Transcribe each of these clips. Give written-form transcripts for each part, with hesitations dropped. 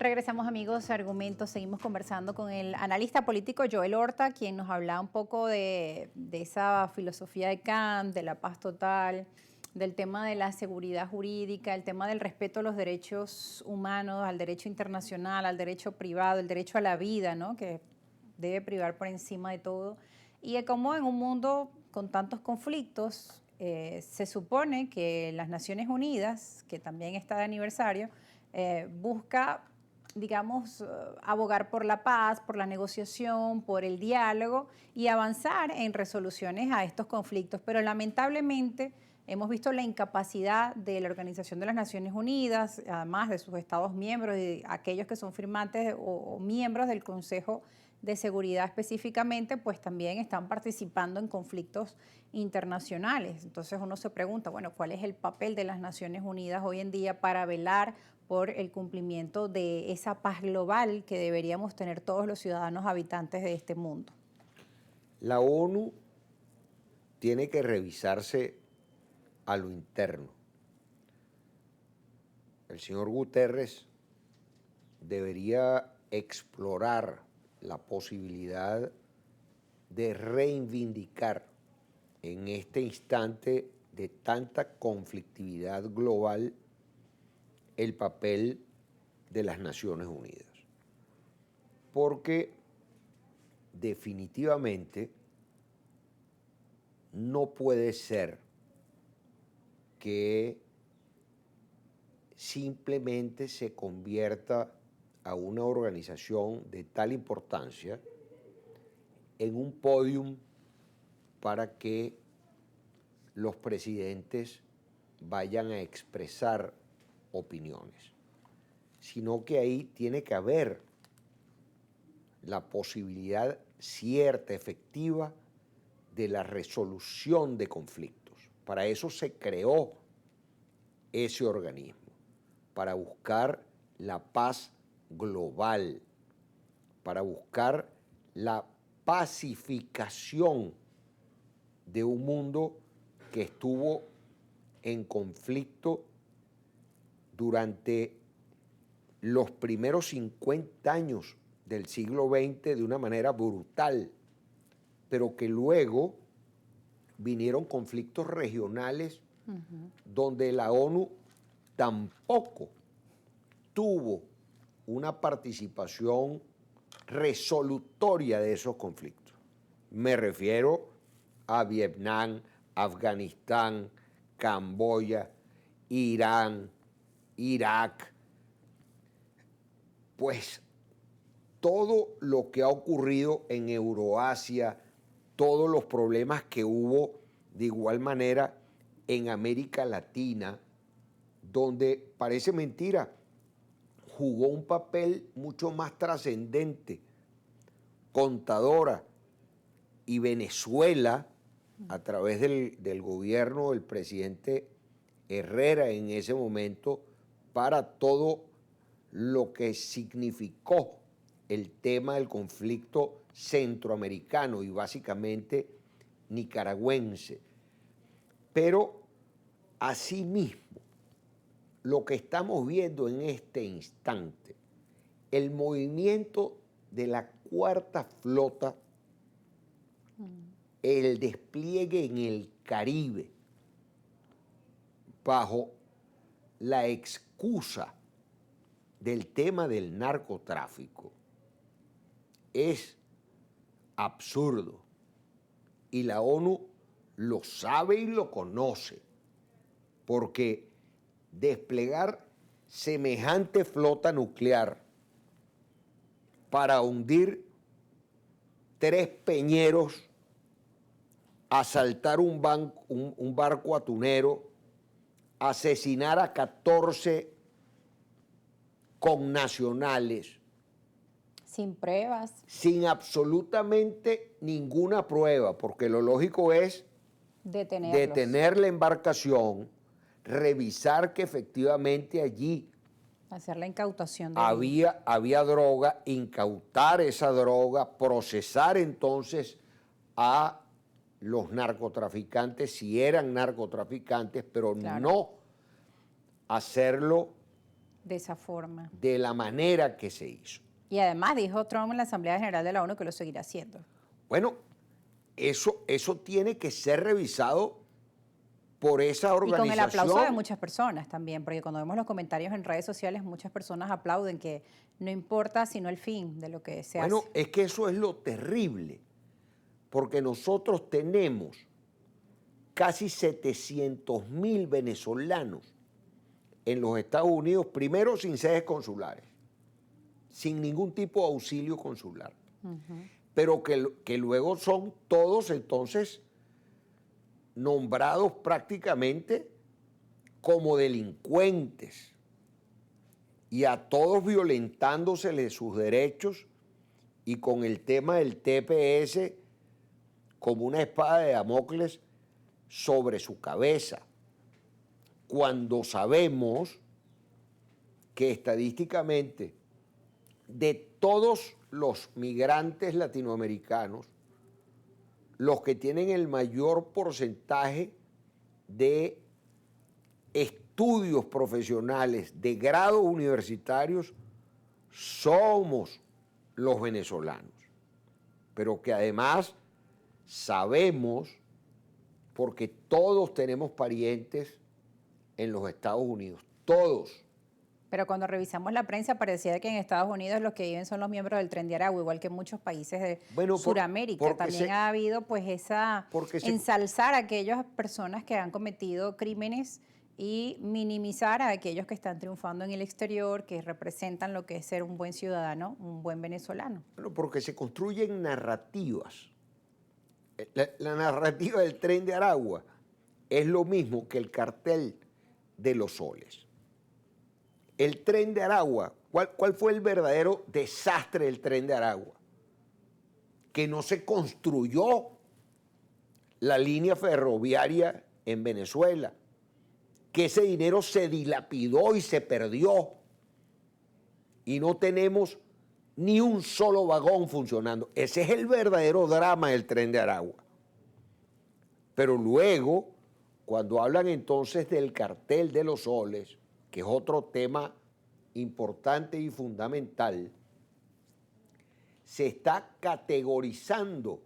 Regresamos, amigos, a Argumentos. Seguimos conversando con el analista político Joel Horta, quien nos hablaba un poco de esa filosofía de Kant, de la paz total, del tema de la seguridad jurídica, el tema del respeto a los derechos humanos, al derecho internacional, al derecho privado, el derecho a la vida, ¿no?, que debe privar por encima de todo. Y de cómo en un mundo con tantos conflictos, se supone que las Naciones Unidas, que también está de aniversario, busca, digamos, abogar por la paz, por la negociación, por el diálogo y avanzar en resoluciones a estos conflictos. Pero lamentablemente hemos visto la incapacidad de la Organización de las Naciones Unidas, además de sus Estados miembros y aquellos que son firmantes o miembros del Consejo de Seguridad específicamente, pues también están participando en conflictos internacionales. Entonces uno se pregunta, bueno, ¿cuál es el papel de las Naciones Unidas hoy en día para velar por el cumplimiento de esa paz global que deberíamos tener todos los ciudadanos habitantes de este mundo? La ONU tiene que revisarse a lo interno. El señor Guterres debería explorar la posibilidad de reivindicar en este instante de tanta conflictividad global el papel de las Naciones Unidas. Porque definitivamente no puede ser que simplemente se convierta a una organización de tal importancia en un podium para que los presidentes vayan a expresar opiniones, sino que ahí tiene que haber la posibilidad cierta, efectiva, de la resolución de conflictos. Para eso se creó ese organismo, para buscar la paz global, para buscar la pacificación de un mundo que estuvo en conflicto durante los primeros 50 años del siglo XX de una manera brutal, pero que luego vinieron conflictos regionales donde la ONU tampoco tuvo una participación resolutoria de esos conflictos. Me refiero a Vietnam, Afganistán, Camboya, Irán, Irak. Pues todo lo que ha ocurrido en Euroasia, todos los problemas que hubo de igual manera en América Latina, donde parece mentira, jugó un papel mucho más trascendente Contadora y Venezuela, a través del gobierno del presidente Herrera en ese momento, para todo lo que significó el tema del conflicto centroamericano y básicamente nicaragüense. Pero asimismo, lo que estamos viendo en este instante, el movimiento de la Cuarta Flota, el despliegue en el Caribe, bajo la excusa del tema del narcotráfico, es absurdo. Y la ONU lo sabe y lo conoce, porque desplegar semejante flota nuclear para hundir 3 peñeros, asaltar un barco atunero, asesinar a 14 connacionales. Sin pruebas. Sin absolutamente ninguna prueba, porque lo lógico es detener la embarcación, revisar que efectivamente allí hacer la incautación de había droga, incautar esa droga, procesar entonces a los narcotraficantes, si eran narcotraficantes, pero claro, no hacerlo de esa forma. de la manera que se hizo. Y además dijo Trump en la Asamblea General de la ONU que lo seguirá haciendo. Bueno, eso tiene que ser revisado por esa Y organización. con el aplauso de muchas personas también, porque cuando vemos los comentarios en redes sociales, muchas personas aplauden que no importa sino el fin de lo que se hace. Bueno, es que eso es lo terrible, porque nosotros tenemos casi 700.000 venezolanos en los Estados Unidos, primero sin sedes consulares, sin ningún tipo de auxilio consular, pero que luego son todos entonces nombrados prácticamente como delincuentes y a todos violentándoseles sus derechos y con el tema del TPS como una espada de Damocles sobre su cabeza, cuando sabemos que estadísticamente de todos los migrantes latinoamericanos, los que tienen el mayor porcentaje de estudios profesionales, de grados universitarios, somos los venezolanos. Pero que además sabemos, porque todos tenemos parientes en los Estados Unidos, todos. Pero cuando revisamos la prensa parecía que en Estados Unidos los que viven son los miembros del Tren de Aragua, igual que en muchos países de Sudamérica. También ha habido pues ensalzar a aquellas personas que han cometido crímenes y minimizar a aquellos que están triunfando en el exterior, que representan lo que es ser un buen ciudadano, un buen venezolano. Bueno, porque se construyen narrativas. La narrativa del Tren de Aragua es lo mismo que el cartel de los soles. El Tren de Aragua, ¿cuál fue el verdadero desastre del Tren de Aragua? Que no se construyó la línea ferroviaria en Venezuela, que ese dinero se dilapidó y se perdió y no tenemos ni un solo vagón funcionando. Ese es el verdadero drama del Tren de Aragua. Pero luego, cuando hablan entonces del cartel de los soles, que es otro tema importante y fundamental, se está categorizando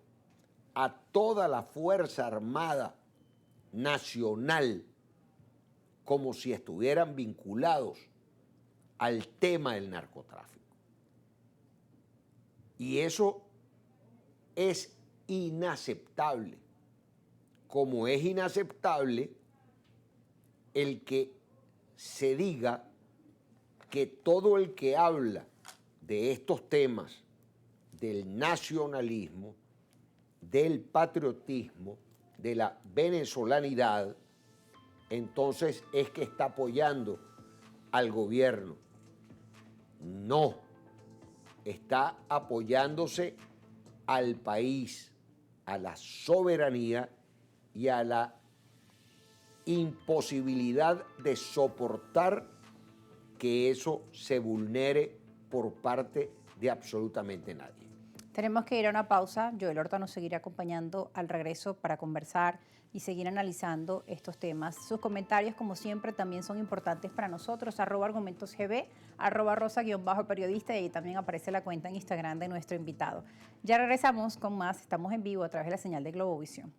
a toda la Fuerza Armada Nacional como si estuvieran vinculados al tema del narcotráfico. Y eso es inaceptable, como es inaceptable el que se diga que todo el que habla de estos temas, del nacionalismo, del patriotismo, de la venezolanidad, entonces es que está apoyando al gobierno. No, está apoyándose al país, a la soberanía y a la imposibilidad de soportar que eso se vulnere por parte de absolutamente nadie. Tenemos que ir a una pausa. Joel Horta nos seguirá acompañando al regreso para conversar y seguir analizando estos temas. Sus comentarios, como siempre, también son importantes para nosotros. @argumentosgb, @rosa_periodista, y ahí también aparece la cuenta en Instagram de nuestro invitado. Ya regresamos con más. Estamos en vivo a través de la señal de Globovisión.